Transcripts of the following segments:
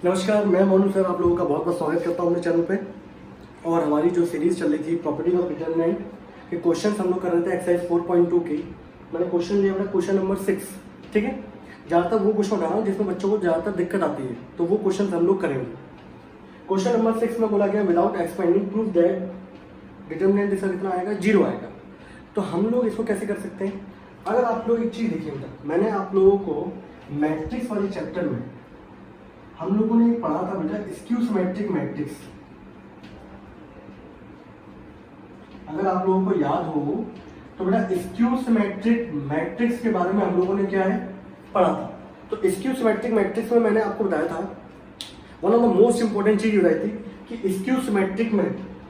नमस्कार, मैं मोनू सर आप लोगों का बहुत बहुत स्वागत करता हूँ अपने चैनल पे। और हमारी जो सीरीज़ चल रही थी प्रॉपर्टी ऑफ डिटरमिनेंट के क्वेश्चन हम लोग कर रहे थे एक्सरसाइज 4.2 की। मैंने क्वेश्चन लिया अपना क्वेश्चन नंबर 6, ठीक है। ज़्यादातर वो क्वेश्चन उठा रहा हूँ जिसमें बच्चों को ज़्यादातर दिक्कत आती है, तो वो क्वेश्चन हम लोग करेंगे। क्वेश्चन नंबर 6 में बोला गया without expanding proof that determinant इसका कितना आएगा, 0 आएगा। तो हम लोग इसको कैसे कर सकते हैं? अगर आप लोग एक चीज़ देखिए बेटा, मैंने आप लोगों को मैट्रिक्स वाले चैप्टर में हम लोगों ने पढ़ा था बेटा स्क्यू सिमेट्रिक मैट्रिक्स। अगर आप लोगों को याद हो तो बेटा स्क्यू सिमेट्रिक मैट्रिक्स के बारे में हम लोगों ने क्या है पढ़ा था। तो स्क्यू सिमेट्रिक मैट्रिक्स में मैंने आपको बताया था one of the most important चीज बताई थी कि स्क्यू सिमेट्रिक में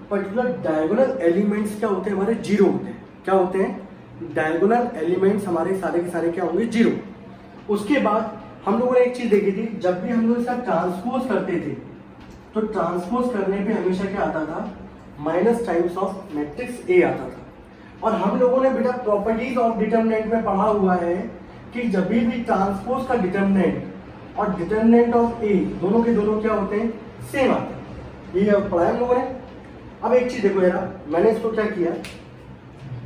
पर्टिकुलर डायगोनल एलिमेंट्स क्या होते हैं, हमारे जीरो होते हैं। क्या होते हैं? डायगोनल एलिमेंट्स हमारे सारे के सारे क्या होंगे, जीरो। उसके बाद हम लोगों ने एक चीज देखी थी, जब भी हम लोग इसका ट्रांसपोज करते थे तो ट्रांसपोज करने पे हमेशा क्या आता था, minus times of matrix A आता था। और हम लोगों ने बेटा प्रॉपर्टीज ऑफ डिटरमिनेंट में पढ़ा हुआ है कि जब भी ट्रांसपोज का डिटरमिनेंट और डिटरमिनेंट ऑफ ए दोनों के दोनों क्या होते हैं, सेम आते हैं। ये पढ़ा है हम लोगों ने। अब एक चीज देखो यार, मैंने इसको क्या किया,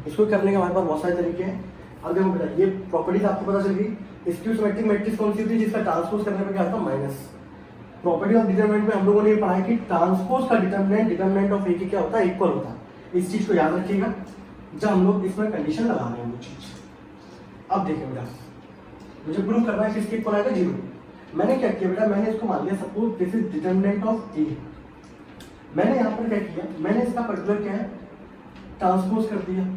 इसको करने के हमारे पास बहुत सारे तरीके हैं। अब देखो बेटा, ये प्रॉपर्टीज आपको पता चल गई। स्क्यू सिमेट्रिक मैट्रिक्स कौन सी थी, जिसका ट्रांसपोज करने पे क्या आता है, माइनस। प्रॉपर्टी ऑफ डिटरमिनेंट में हम लोगों ने ये पढ़ा है कि ट्रांसपोज का डिटरमिनेंट ऑफ ए की क्या होता है, इक्वल होता है। इस चीज को याद रखिएगा जब हम लोग इसमें कंडीशन लगा रहे हैं वो चीज। अब देखिए बेटा, मुझे प्रूव करना है किसके इक्वल आएगा, 0। मैंने क्या किया बेटा, मैंने इसको मान लिया suppose this is determinant of A. मैंने यहाँ पर क्या किया, मैंने इसका पर्टिकुलर क्या है ट्रांसपोज कर दिया।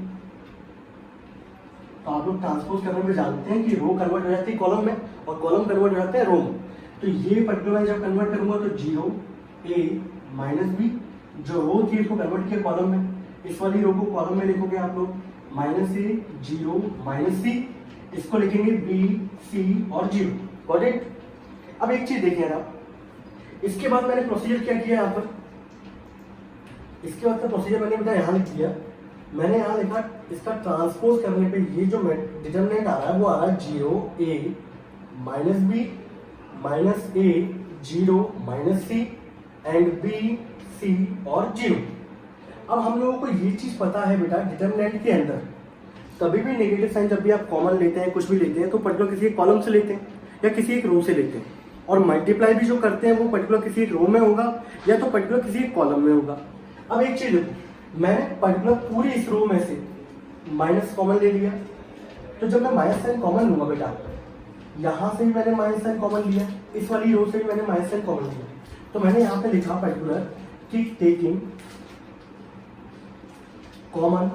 तो आप लोग ट्रांसपोज करने में जानते हैं कि रो कन्वर्ट हो जाती है कॉलम में और कॉलम कन्वर्ट हो जाते हैं रो में। तो ये पर्टिकुलर जब कन्वर्ट करूंगा तो 0 a माइनस बी, जो रो थी इसको कन्वर्ट किया कॉलम में, इस वाली रो को कॉलम में लिखोगे आप लोग माइनस ए 0 माइनस सी, इसको लिखेंगे बी सी और 0। Got it? अब एक चीज देखिए आप, इसके बाद मैंने प्रोसीजर क्या किया यहाँ पर, इसके बाद का प्रोसीजर मैंने बेटा यहाँ लिख दिया। मैंने यहाँ लिखा इसका ट्रांसपोज करने पे ये जो डिटरमिनेंट आ रहा है वो आ रहा है 0 a minus B minus A 0 minus C and B C और 0। अब हम लोगों को ये चीज पता है बेटा, डिटरमिनेंट के अंदर कभी भी नेगेटिव साइन जब भी आप कॉमन लेते हैं, कुछ भी लेते हैं, तो पर्टिकुलर किसी एक कॉलम से लेते हैं या किसी एक रो से लेते हैं। और मल्टीप्लाई भी जो करते हैं वो पर्टिकुलर किसी एक रो में होगा या तो पर्टिकुलर किसी एक कॉलम में होगा। अब एक चीज देखो, मैंने पर्टिकुलर पूरी इस रो में से माइनस कॉमन ले लिया। तो जब मैं माइनस साइन कॉमन लूंगा बेटा, यहां से भी मैंने माइनस साइन कॉमन लिया, इस वाली रो से भी मैंने माइनस साइन कॉमन लिया। तो मैंने यहां पे लिखा पर्टिकुलर कि taking common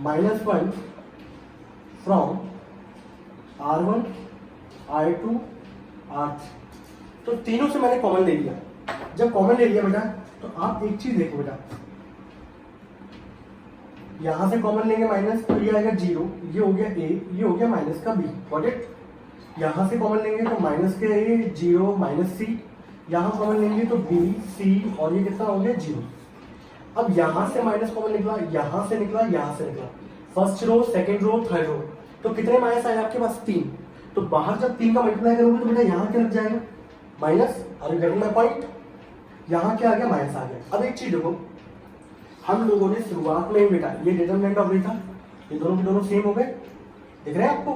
-1 from R1 R2 R3। तो तीनों से मैंने कॉमन ले लिया। जब कॉमन ले लिया बेटा तो आप एक चीज देखो बेटा, यहां से कॉमन लेंगे माइनस, तो ये आएगा 0, ये हो गया a, ये हो गया माइनस का b। Got it? यहां से कॉमन लेंगे तो माइनस के a 0 माइनस c, यहां कॉमन लेंगे तो b c और ये कितना हो गया 0। अब यहां से माइनस कॉमन निकला, यहां से निकला, यहां से निकला, first row second row third row, तो कितने माइनस आए आपके पास, 3। तो बाहर जब 3 का मल्टीप्लाई करोगे तो बेटा यहाँ क्या लग जाएगा, minus. Are you getting my point? यहाँ क्या आ गया, माइनस आ गया। अब एक चीज देखो, हम लोगों ने शुरुआत में ही बेटा ये डिटरमिनेंट ऑफ ए था, ये दोनों के दोनों सेम हो गए, दिख रहे हैं आपको?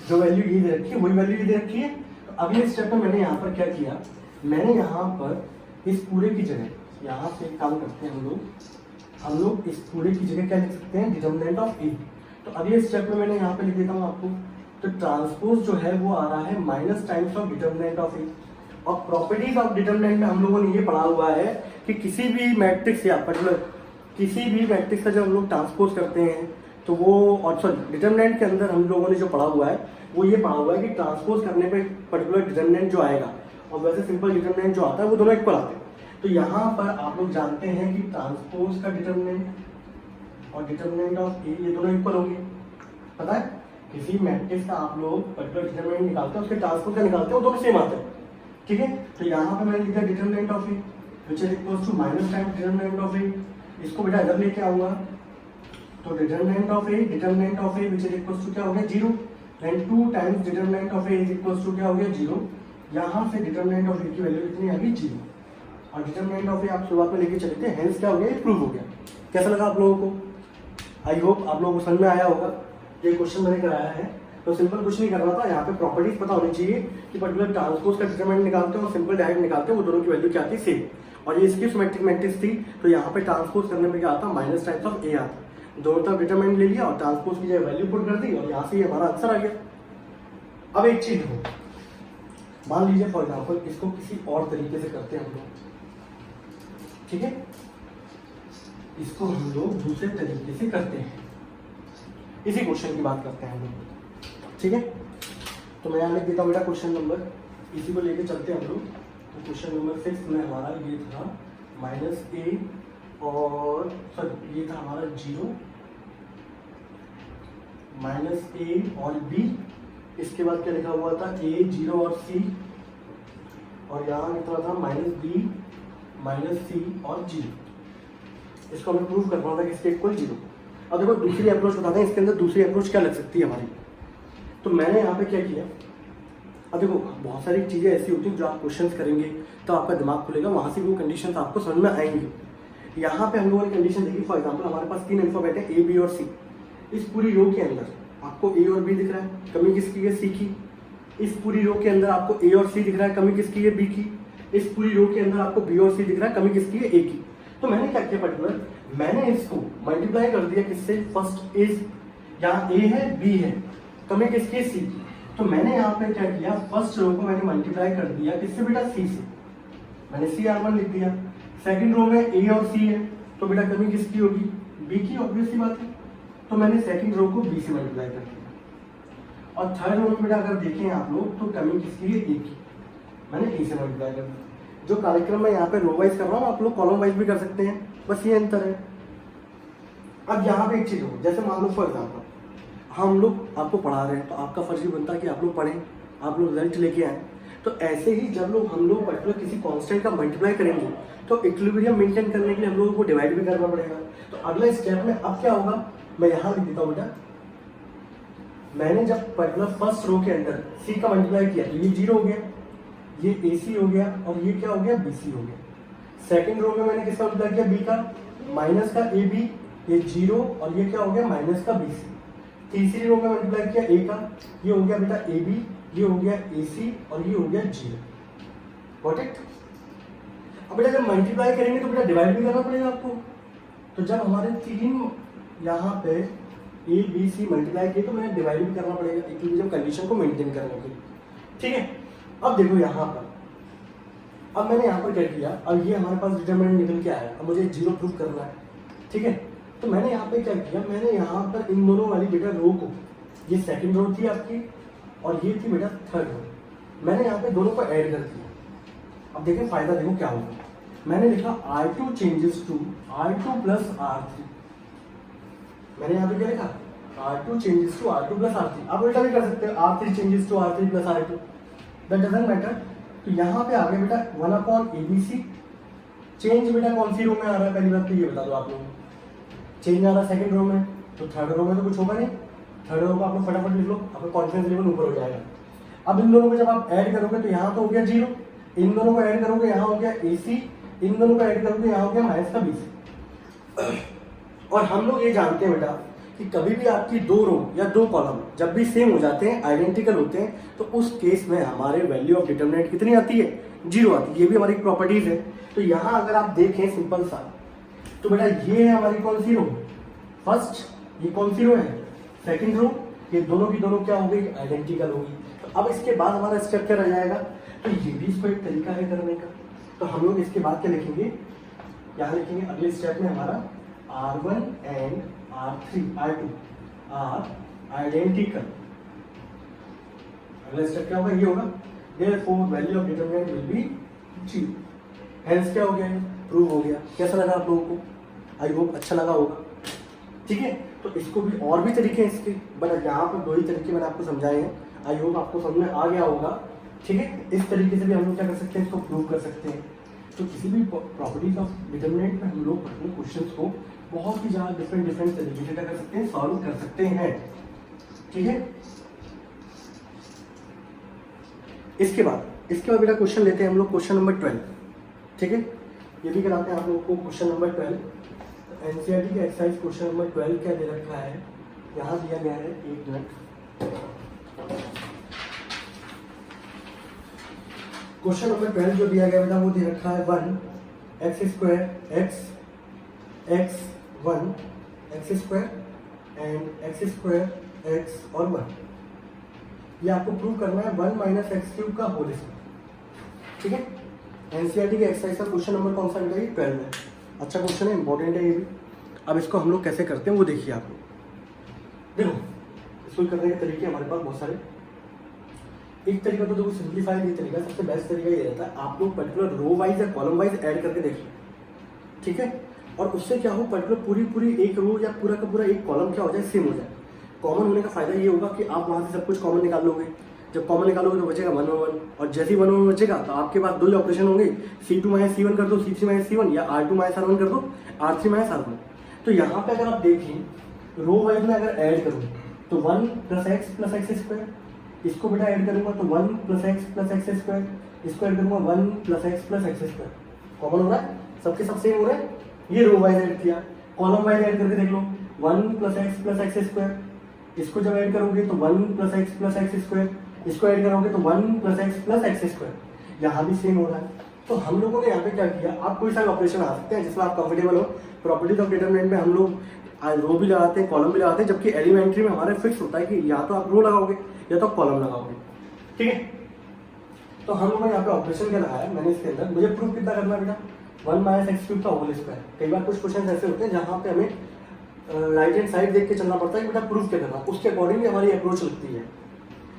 जो वैल्यू ये दे रखी है वही वैल्यू ये दे रखी है। तो अगले स्टेप में मैंने यहाँ पर क्या किया, मैंने यहाँ पर इस पूरे की जगह, यहाँ से एक काम करते हैं हम लोग इस पूरे की जगह क्या लिख सकते हैं, डिटरमिनेंट ऑफ ए। तो अगले स्टेप में मैंने यहाँ पे लिख देता हूँ आपको, तो ट्रांसपोज जो है वो आ रहा है minus times of determinant of A. और प्रॉपर्टीज ऑफ डिटरमिनेंट में हम लोगों ने ये पढ़ा हुआ है कि किसी भी मैट्रिक्स या पर्टिकुलर किसी भी मैट्रिक्स का जब हम लोग ट्रांसपोज करते हैं तो वो, और सॉरी डिटरमिनेंट के अंदर हम लोगों ने जो पढ़ा हुआ है वो ये पढ़ा हुआ है कि ट्रांसपोज करने पे पर्टिकुलर डिटरमिनेंट जो आएगा, और वैसे सिंपल डिटरमिनेंट जो आता है वो दोनों इक्वल आते हैं। तो यहाँ पर आप लोग जानते हैं कि ट्रांसपोज का डिटरमिनेंट और डिटरमिनेंट ऑफ ए ये दोनों इक्वल होंगे। पता है, किसी मैट्रिक्स का आप लोग पर्टिकुलर डिटरमिनेंट निकालते हैं, उसके ट्रांसपोज का निकालते हैं, वो दोनों सेम आते हैं। ठीक है, तो यहाँ पे मैंने लिखा determinant of A which is equals to minus times determinant of A. इसको बेटा इधर लेके आऊंगा तो determinant of A which is equals to क्या हो गया, 0। And 2 times determinant of A is equals to क्या हो गया, 0। यहाँ से डिटरमिनेंट ऑफ ए की वैल्यू कितनी आ गई 0, और डिटरमिनेंट ऑफ ए आप शुरुआत में लेके चले थे, हेंस क्या हो गया, प्रूव हो गया। कैसा लगा आप लोगों को? आई होप आप लोगों को समझ में आया होगा। ये क्वेश्चन मैंने कराया है तो सिंपल कुछ नहीं करना था, यहाँ पे प्रॉपर्टीज पता होनी चाहिए कि पर्टिकुलर ट्रांसपोज का डिटरमिनेंट निकालते हैं और सिंपल डायरेक्ट निकालते हैं, वो दोनों की वैल्यू क्या थी, सेम। और ये इसकी सिमेट्रिक मैट्रिक्स थी, तो यहाँ पे ट्रांसपोज करने में क्या आता, माइनस टाइम्स ऑफ ए आता। दोनों तरफ डिटरमिनेंट ले लिया और ट्रांसपोज की जगह वैल्यू पुट कर दी और यहाँ से ये हमारा आंसर आ गया। अब एक चीज हो, मान लीजिए फॉर एग्जाम्पल इसको किसी और तरीके से करते हैं हम लोग, ठीक है, इसको हम लोग दूसरे तरीके से करते हैं, इसी क्वेश्चन की बात करते हैं हम लोग, ठीक है। तो मैं यहाँ लिख देता हूँ बेटा क्वेश्चन नंबर, इसी को लेके चलते हैं हम लोग। तो क्वेश्चन नंबर 6 में हमारा ये था -a और सॉरी ये था हमारा 0 -a और b, इसके बाद क्या लिखा हुआ था, a 0 और c, और यहाँ लिखा था -b -c और 0। इसको हमें प्रूव करना था किसके इक्वल 0। अब देखो दूसरी अप्रोच बताते हैं, इसके अंदर दूसरी अप्रोच क्या लग सकती है हमारी। तो मैंने यहाँ पे क्या किया, अब देखो बहुत सारी चीज़ें ऐसी होती हैं जो आप क्वेश्चंस करेंगे तो आपका दिमाग खुलेगा, वहाँ से वो कंडीशंस आपको समझ में आएंगी। यहाँ पे हम लोगों ने कंडीशन देखी, फॉर एग्जांपल हमारे पास 3 अल्फाबेट है, ए बी और सी। इस पूरी रो के अंदर आपको ए और बी दिख रहा है, कमी किसकी है, सी की। इस पूरी रो के अंदर आपको ए और सी दिख रहा है, कमी किसकी है, बी की। इस पूरी रो के अंदर आपको बी और सी दिख रहा है, कमी किसकी है, ए की। तो मैंने क्या किया, पर्टिकुलर मैंने इसको मल्टीप्लाई कर दिया किससे, फर्स्ट इज, यहाँ ए है बी है, कमी किसकी है, सी। तो मैंने यहाँ पे क्या किया, फर्स्ट रो को मैंने मल्टीप्लाई कर दिया किससे बेटा, सी से, मैंने CR1 लिख दिया। सेकंड रो में ए और सी है, तो बेटा कमी किसकी होगी, बी की, ऑब्वियस सी बात है। तो मैंने सेकंड रो को बी से मल्टीप्लाई कर दिया। और थर्ड रो में बेटा अगर देखें आप लोग तो कमी किसकी है, ए की, मैंने ए से मल्टीप्लाई कर दिया। जो कार्यक्रम मैं यहाँ पे रो वाइज कर रहा हूँ, आप लोग कॉलम वाइज भी कर सकते हैं, बस ये अंतर है। अब यहाँ पे एक चीज हो, जैसे मान लो फॉर एग्जाम्पल हम लोग आपको पढ़ा रहे हैं, तो आपका फर्ज भी बनता है कि आप लोग पढ़ें, आप लोग रिजल्ट लेके आए। तो ऐसे ही जब लोग हम लोग पर्टिकुलर किसी कांस्टेंट का मल्टीप्लाई करेंगे तो इक्विलिब्रियम मेंटेन करने के लिए हम लोगों को डिवाइड भी करना पड़ेगा। तो अगला स्टेप में अब क्या होगा, मैं यहाँ लिख देता हूँ बेटा, मैंने जब पर्टिकुलर फर्स्ट रो के अंदर सी का मल्टीप्लाई किया तो ये 0 हो गया, ये AC हो गया, और ये क्या हो गया, BC हो गया। सेकंड रो में मैंने किसका मल्टीप्लाई किया, B का, माइनस का AB, ये 0, और ये क्या हो गया, माइनस का BC। तीसरी रो में मल्टीप्लाई किया A का, ये हो गया बेटा AB, ये हो गया AC, और ये हो गया 0। Got it. अब बेटा जब मल्टीप्लाई करेंगे तो बेटा डिवाइड भी करना पड़ेगा आपको। तो जब हमारे 3 यहाँ पे A B C मल्टीप्लाई किए तो मैंने डिवाइड भी करना पड़ेगा इक्विलिब्रियम कंडीशन को मेंटेन करने के लिए, ठीक है। अब देखो यहाँ पर, अब मैंने यहाँ पर क्या किया, अब ये हमारे पास डिटरमिनेंट निकल के आया, अब मुझे 0 प्रूव करना है, ठीक है। तो मैंने यहाँ पे क्या किया, मैंने यहाँ पर इन दोनों वाली बेटा रो को, ये सेकंड रो थी आपकी और ये थी बेटा थर्ड रो, मैंने यहाँ पे दोनों को ऐड कर दिया। अब देखें फायदा देखो क्या होगा, मैंने लिखा R2 changes to R2 plus R3। मैंने यहाँ पे क्या लिखा, R2 changes to R2 plus R3। आप उल्टा भी कर सकते हैं, R3 changes to R3 plus R2, that doesn't matter. तो यहाँ पे आ गया बेटा 1/ABC। चेंज बेटा कौन सी रो में आ रहा है, पहली बात तो ये बता दो आप लोगों को, चेंज आ रहा है सेकंड रो में, तो थर्ड रो में तो कुछ होगा नहीं। थर्ड रो को आप लोग फटाफट लिख लो, आपका कॉन्फिडेंस लेवल ऊपर हो जाएगा। अब इन दोनों को जब आप ऐड करोगे तो यहाँ तो हो गया 0, इन दोनों को ऐड करोगे यहाँ हो गया AC, इन दोनों को ऐड करोगे यहाँ हो गया माइनस का BC। और हम लोग ये जानते हैं बेटा कि कभी भी आपकी 2 रो या 2 कॉलम जब भी सेम हो जाते हैं, आइडेंटिकल होते हैं, तो उस केस में हमारे वैल्यू ऑफ डिटरमिनेंट कितनी आती है, 0 आती है। ये भी हमारी प्रॉपर्टीज है। तो यहाँ अगर आप देखें सिंपल सा, तो बेटा ये है हमारी कौन सी रो, फर्स्ट, ये कौन सी रो है, सेकंड रो, ये दोनों की दोनों क्या हो गई, आइडेंटिकल होगी। तो अब इसके बाद हमारा स्टेप क्या रह जाएगा, तो ये भी इसको एक तरीका है करने का। तो हम लोग इसके बाद क्या लिखेंगे, यहाँ लिखेंगे अगले स्टेप में हमारा R1 and R2 are identical. अगला स्टेप क्या होगा, ये होगा therefore value of determinant will be 0। Hence क्या हो गया, प्रूव हो गया। कैसा लगा आप लोगों को, आई होप अच्छा लगा होगा, ठीक है। तो इसको भी और भी तरीके हैं इसके, बट यहाँ पर 2 ही तरीके मैंने आपको समझाए हैं। आई होप आपको समझ में आ गया होगा, ठीक है। इस तरीके से भी हम लोग क्या कर सकते हैं, इसको प्रूव कर सकते हैं। तो किसी भी प्रॉपर्टीज ऑफ डिटरमिनेंट में हम लोग अपने क्वेश्चंस को बहुत ही ज़्यादा डिफरेंट तरीके से क्या कर सकते हैं, सॉल्व कर सकते हैं, ठीक है। इसके बाद इसके बाद बेटा क्वेश्चन लेते हैं हम लोग, क्वेश्चन नंबर 12, ठीक है। ये भी कराते हैं आप लोगों को क्वेश्चन नंबर 12। एनसीईआरटी का एक्सरसाइज क्वेश्चन नंबर 12 क्या दे रखा है, यहाँ दिया गया है, एक मिनट। क्वेश्चन नंबर 12 जो दिया गया बेटा वो दे रखा है 1 x square x 1 x square and x square x और 1। ये आपको प्रूव करना है 1 माइनस एक्स क्यूब का होल स्क्वायर, ठीक है। एनसीईआरटी के एक्सरसाइज का क्वेश्चन नंबर कौन सा बेटा, ये 12 है। अच्छा क्वेश्चन है, इंपॉर्टेंट है ये भी। अब इसको हम लोग कैसे करते हैं वो देखिए आप लोग। देखो इसको करने के तरीके हमारे पास बहुत सारे। एक तरीका तो देखो सिंप्लीफाइड ये तरीका, सबसे बेस्ट तरीका ये रहता है, आप लोग पर्टिकुलर रो वाइज या कॉलम वाइज ऐड करके देखिए, ठीक है। और उससे क्या हो, पर्टिकुलर पूरी एक रो या पूरा का पूरा एक कॉलम क्या हो जाए, सेम हो जाए। कॉमन होने का फायदा ये होगा कि आप वहाँ से सब कुछ कॉमन निकाल लोगे। जब कॉमन निकालोगे तो बचेगा 1 और 1, और जैसे ही 1 और 1 बचेगा तो आपके पास दो ऑपरेशन होंगे, C2 माइनस C1 कर दो, C3 माइनस C1, या R2 माइनस R1 कर दो, R3 माइनस R1। तो यहाँ पे अगर आप देखें रो वाइज में अगर ऐड करूँ तो 1 plus x plus x square, इसको बेटा ऐड करूंगा तो 1 plus x plus x square, इसको ऐड करूंगा 1 plus x plus x square. Common हो रहा है, सबके सब सेम हो रहे हैं। ये रो वाइज ऐड किया, कॉलम वाइज ऐड करके देख लो, 1 plus x plus x square, इसको जब ऐड करोगे तो 1 plus x plus x square, इसको ऐड करोगे तो 1 plus x plus x square. यहाँ भी सेम हो रहा है। तो हम लोगों ने यहाँ पे क्या किया, आप कोई सा ऑपरेशन आ सकते हैं जिसमें आप कंफर्टेबल हो। प्रॉपर्टीज ऑफ डिटरमिनेंट में हम लोग रो भी लगाते हैं, कॉलम भी लगाते हैं, जबकि एलिमेंट्री में हमारा फिक्स होता है कि या तो आप रो लगाओगे या तो कॉलम लगाओगे, ठीक है। तो हम लोगों ने यहाँ पे ऑपरेशन क्या लगाया मैंने इसके अंदर, मुझे प्रूफ कितना करना है बेटा, 1 माइनस एक्स क्यूब का होल स्क्वायर। कई बार कुछ क्वेश्चन ऐसे होते हैं जहाँ पे हमें राइट हैंड साइड देख के चलना पड़ता है कि बेटा प्रूफ क्या करना, उसके अकॉर्डिंगली हमारी अप्रोच लगती है।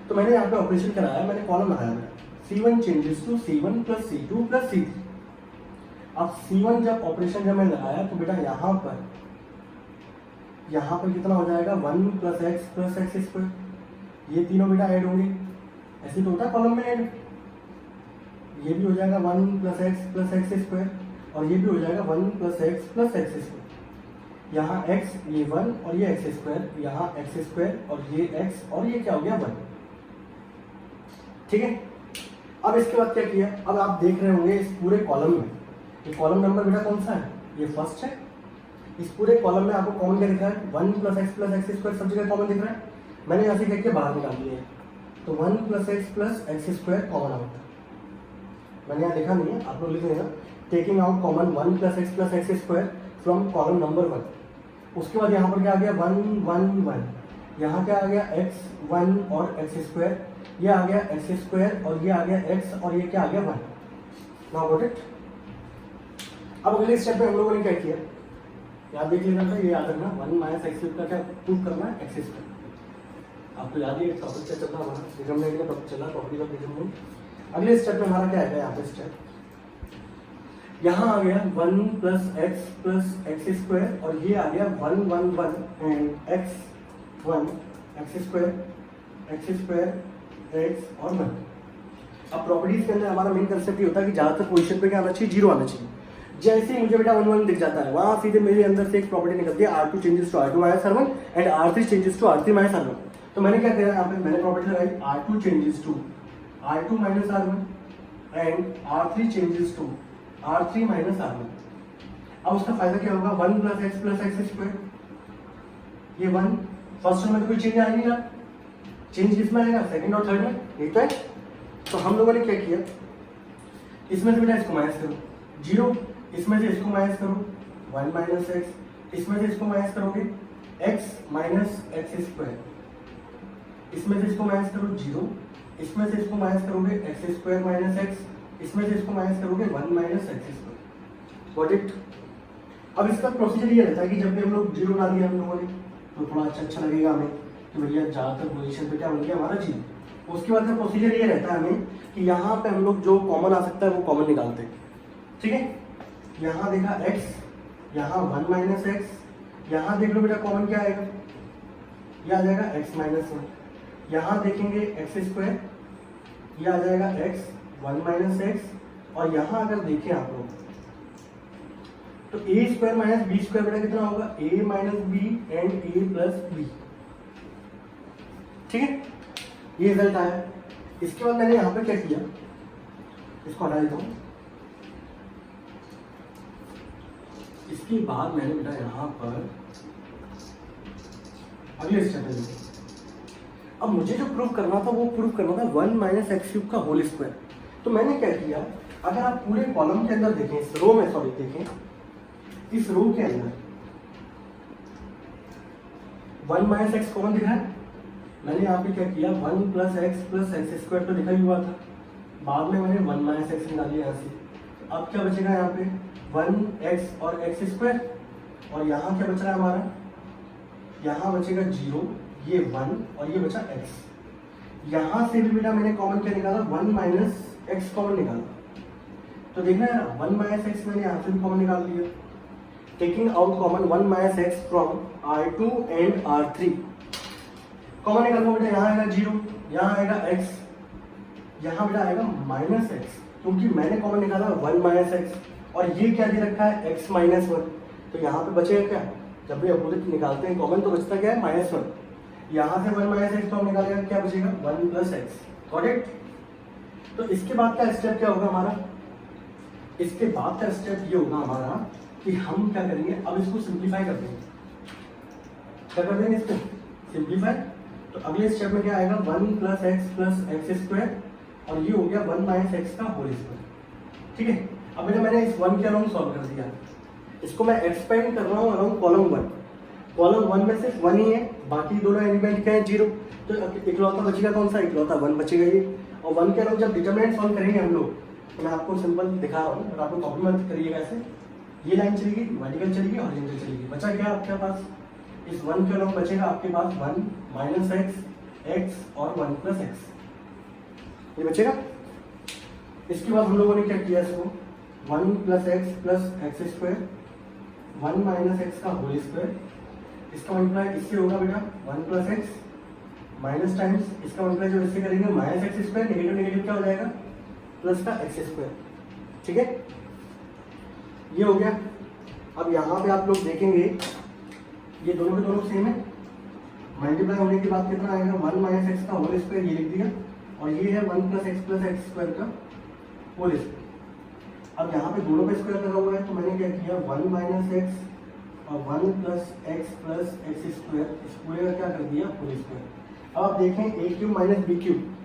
तो मैंने यहाँ पे ऑपरेशन कराया, मैंने कॉलम लगाया C1 changes to C1 plus C2 plus C3। अब C1 जब ऑपरेशन जब मैं लगाया तो बेटा यहाँ पर कितना हो जाएगा, 1 प्लस एक्स स्क्वायर, ये तीनों बेटा ऐड होंगे, ऐसे तो होता है कॉलम में ऐड। ये भी हो जाएगा 1 प्लस एक्स स्क्वायर, और ये भी हो जाएगा 1 प्लस एक्स स्क्वायर। यहाँ x ये 1 और ये एक्स स्क्वायर, यहाँ एक्स स्क्वायर और ये x, और ये क्या हो गया 1, ठीक है। अब इसके बाद क्या किया, अब आप देख रहे होंगे इस पूरे कॉलम में, ये कॉलम नंबर बेटा कौन सा है, ये फर्स्ट है। इस पूरे कॉलम में आपको कॉमन क्या दिख रहा है, 1 प्लस एक्स स्क्वायर सब जगह कॉमन दिख रहा है। मैंने यहाँ से क्या किया, बाहर निकाल दिया है, तो 1 plus x square common out. मैंने यहाँ लिखा नहीं है, आप लोग लिख लेना, taking out common 1 plus x square from column number 1। उसके बाद यहाँ पर क्या आ गया, 1 1 1, यहाँ क्या आ गया x 1 और एक्स स्क्वायर, ये आ गया एक्स स्क्वायर, और ये आ गया x, और ये क्या आ गया 1। Now got it. अब अगले स्टेप में हम लोगों ने क्या किया, याद देख लेना था, ये याद रखना, 1 माइनस एक्स का क्या प्रूव करना है, एक्स स्क्वायर। आपको याद है टॉपिक क्या चल रहा हमारा, डिटरमिनेंट का टॉपिक चल रहा है, प्रॉपर्टीज ऑफ डिटरमिनेंट। अगले स्टेप में हमारा क्या है, यहाँ पे स्टेप यहाँ आ गया 1 प्लस एक्स स्क्वायर, और ये आ गया 1 1 1 and x 1 x square x और 1। अब प्रॉपर्टीज के अंदर हमारा मेन कंसेप्ट ये होता है कि ज़्यादातर पोजीशन पे क्या आना चाहिए, 0 आना चाहिए। जैसे ही मुझे बेटा 1 1 दिख जाता है, वहाँ सीधे मेरे अंदर से एक प्रॉपर्टी निकलती है, R2 changes to R2 minus R1 and R3 changes to R3 minus R1। तो मैंने क्या किया, यहाँ पे मैंने प्रॉपर्टी लगाई, R2 changes to R2 minus R1 and R3 changes to R3 minus R1। अब उसका फायदा क्या होगा, 1 प्लस एक्स स्क्वायर, ये 1 फर्स्ट में तो कोई चेंज आ नहीं रहा, चेंज किसमें आएगा, सेकंड और थर्ड में, एक तो है। तो हम लोगों ने क्या किया, इसमें से बेटा इसको माइनस करो 0, इसमें से इसको माइनस करो 1 माइनस एक्स, इसमें से इसको माइनस करोगे x माइनस एक्स स्क्वायर, इसमें से इसको माइनस करो 0, इसमें से इसको माइनस करोगे एक्स स्क्वायर माइनस एक्स, इसमें से इसको माइनस करोगे 1 minus x square. Got it. अब इसका प्रोसीजर ये रहता है कि जब भी हम लोग 0 बना दिया हम लोगों ने, तो थोड़ा अच्छा लगेगा हमें कि भैया ज़्यादातर पोजीशन पे क्या बन गया हमारा 0। उसके बाद में प्रोसीजर ये रहता है हमें कि यहाँ पे हम लोग जो कॉमन आ सकता है वो कॉमन निकालते हैं, ठीक है। यहाँ देखा x, यहाँ 1 माइनस एक्स, यहाँ देख लो बेटा कॉमन क्या आएगा, ये आ जाएगा x माइनस 1। यहाँ देखेंगे एक्स स्क्वायर, ये आ जाएगा x 1 माइनस एक्स, और यहाँ अगर देखें आप लोग तो a square minus B square बेटा कितना होगा, a minus B and a plus B, ठीक है। ये रिजल्ट आया। इसके बाद मैंने यहाँ पे क्या किया, इसको हटा देता हूँ। इसके बाद मैंने बेटा यहाँ पर अगले स्टेप में देखो, अब मुझे जो प्रूव करना था वो प्रूव करना था 1 माइनस एक्स क्यूब का होल स्क्वायर। तो मैंने क्या किया, अगर आप पूरे कॉलम के अंदर देखें, इस रो में सॉरी देखें, इस रो के अंदर 1 माइनस एक्स कॉमन दिख रहा है। मैंने यहाँ पे क्या किया, 1 प्लस एक्स स्क्वायर तो लिखा ही हुआ था, बाद में मैंने 1 माइनस एक्स निकाल लिया यहाँ से। अब क्या बचेगा यहाँ पे 1x और एक्स स्क्वायर, और यहाँ क्या बच रहा है हमारा, यहाँ बचेगा 0, ये 1 और ये बचा x। यहाँ से भी बेटा मैंने कॉमन क्या निकाला, 1 माइनस एक्स कॉमन निकाला। तो देखना है ना, 1 माइनस एक्स मैंने यहाँ से भी कॉमन निकाल लिया। Taking out common 1 minus x from R2 and R3, common निकालना बेटा, यहाँ आएगा 0, यहाँ आएगा x, यहाँ बेटा आएगा माइनस एक्स, क्योंकि मैंने कॉमन निकाला 1 माइनस एक्स, और ये क्या दे रखा है x माइनस 1। तो यहाँ पे बचेगा क्या, जब भी अपोजिट निकालते हैं कॉमन तो बचता क्या है -1। यहाँ से 1 माइनस एक्स तो हम निकालेगा, क्या बचेगा 1 प्लस एक्स। Got it. तो इसके बाद का स्टेप क्या होगा हमारा, इसके बाद का स्टेप ये होगा हमारा कि हम क्या करेंगे, अब इसको सिंप्लीफाई कर देंगे। क्या कर देंगे इसको सिंप्लीफाई। तो अगले स्टेप में क्या आएगा, 1 प्लस एक्स स्क्वायर, और ये हो गया 1 माइनस एक्स का होल स्क्वायर। ठीक है, अब मैंने इस 1 के अराउंड सॉल्व कर दिया, इसको मैं एक्सपेंड कर रहा हूँ अराउंड कॉलम 1। कॉलम 1 में सिर्फ 1 ही है, बाकी दोनों एलिमेंट क्या है 0। तो इकलौता बचेगा कौन सा, इकलौता 1 बचेगा ये। और 1 के अराउंड जब डिटरमिनेंट सॉल्व करेंगे हम लोग, तो मैं आपको सिंपल दिखा रहा हूँ, और आपको कॉपी मत करिएगा ऐसे। ये लाइन चलेगी, वर्टिकल चलेगी, हॉरिजॉन्टल चलेगी। बचा क्या आपके पास, इस 1 के अराउंड बचेगा आपके पास 1 माइनस एक्स और 1 प्लस एक्स, ये बचेगा। इसके बाद हम लोगों ने क्या किया, इसको 1 plus x square, 1 minus x का होल स्क्वायर, इसका मल्टीप्लाई इससे होगा बेटा 1 प्लस एक्स माइनस टाइम्स इसका मल्टीप्लाई जब इससे करेंगे minus x square, negative negative क्या हो जाएगा, प्लस का एक्स स्क्वायर। ठीक है, ये हो गया। अब यहाँ पे आप लोग देखेंगे ये दोनों के दोनों सेम है, मल्टीप्लाई होने के बाद कितना आएगा, 1 माइनस एक्स का होल स्क्वायर, ये लिख दिया, और ये है 1 प्लस एक्स स्क्वायर का होल स्क्वायर। अब यहाँ पे दोनों पे स्क्वायर लगा हुआ है, तो मैंने क्या किया, 1 माइनस एक्स और 1 प्लस एक्स स्क्वायर, इस पूरे का क्या कर दिया, होल स्क्वायर। अब आप देखें A cube minus B cube,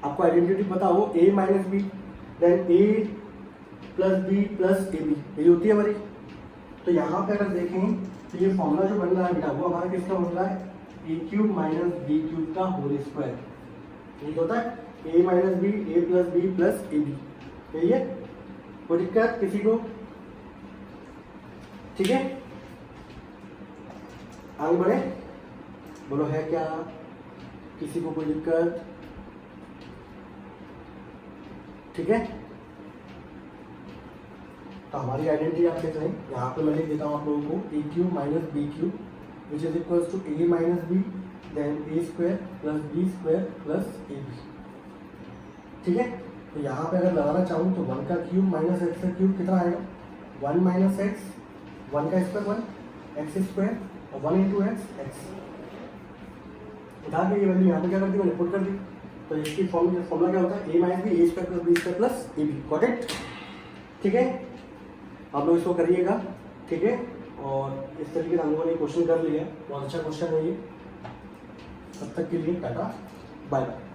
आपको आइडेंटिटी पता हो, A minus B then A plus B plus A B, यही होती है हमारी। तो यहाँ पे अगर देखें तो ये फॉर्मूला जो बन रहा है बेटा, वो हमारा किसका बन रहा है, A cube minus B cube का होल स्क्वायर। ये होता है A minus B, A plus B plus A B, यही है। कोई दिक्कत किसी को, ठीक है, आगे बढ़े, बोलो है क्या किसी को कोई दिक्कत, ठीक है। तो हमारी आइडेंटिटी आप देख रहे हैं, यहाँ पे मैं लिख देता हूँ आप लोगों को, A cube minus B cube which is equals to A minus B then A square plus B square plus A B. ठीक है, तो यहाँ पे अगर लगाना चाहूँ तो 1 का क्यूब माइनस एक्स का क्यूब कितना आएगा, 1 माइनस एक्स, 1 का स्क्वायर 1 एक्स स्क्वायर और 1 इंटू एक्स। उठा के ये वैल्यू यहाँ पे क्या कर दी, मैंने पुट कर दी। तो इसकी फॉर्मूला क्या होता है, A minus B, A square plus B square plus A B. Got it. ठीक है, आप लोग इसको करिएगा, ठीक है। और इस तरीके से हम लोगों ने क्वेश्चन कर लिया, बहुत अच्छा क्वेश्चन है ये। तब तक के लिए टाटा, बाय बाय।